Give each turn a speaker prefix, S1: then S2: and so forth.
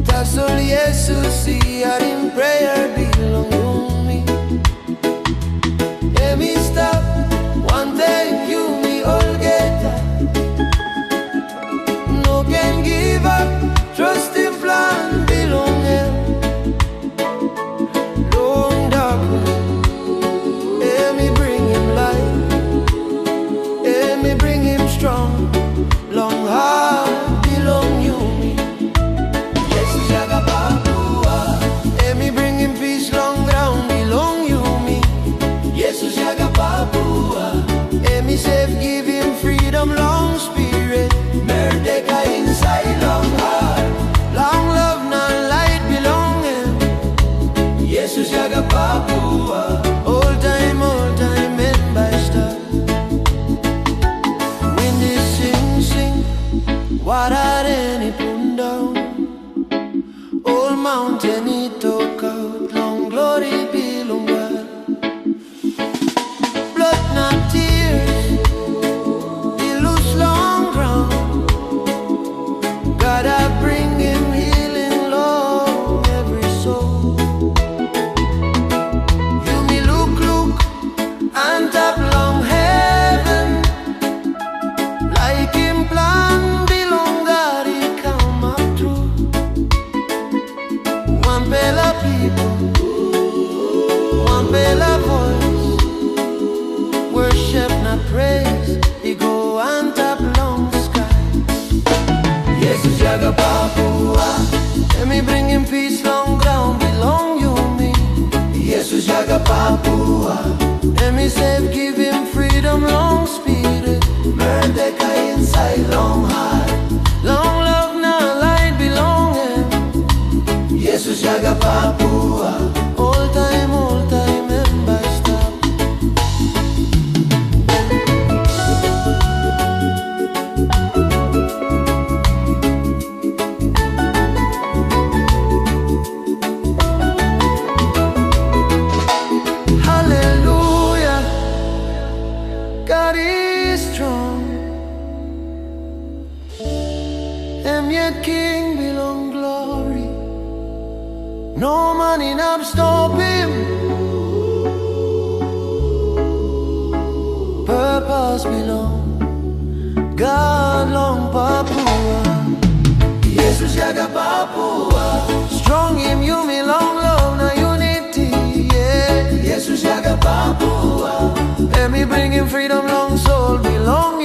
S1: Tassel Yesus siar in prayer belong you me. Let me stop one day you me all get that. No can give up, trust in plan belong him. Long darkness, let me bring him light. Let me bring him strong. Long heart belong you me. Yesus Jaga Papua. Let me bring him peace. Long ground belong you me. Yesus Jaga Papua. Let me save, give him freedom. Long spirit, Merdeka inside. Long heart, long love, not light belong him. Yesus Jaga Papua. All time end by star. When they sing, what are any put down? Old mountain he took out. Long glory belong God. Blood not tears, he lose long ground. God I bring him healing long every soul. You me look and tap long heaven. Like him plan belong God he come up through. One bella people, one bella voice. Worship not praise, he go and tap long sky. Yesus Jaga Papua. Let me bring him peace. Long ground belong you me. Yesus Jaga Papua. Let me save, give him freedom. Long spirit, Merdeka inside. Long heart, long love, now light belong him. Yesus Jaga Papua. All time and by stop. Hallelujah, God is strong. Him yet King belong glory. No man enough stop him. Purpose belong God long Papua. Yesus Jaga Papua. Strong him you me long love na unity. Yeah. Yesus Jaga Papua. Let me bring him freedom. Long soul belong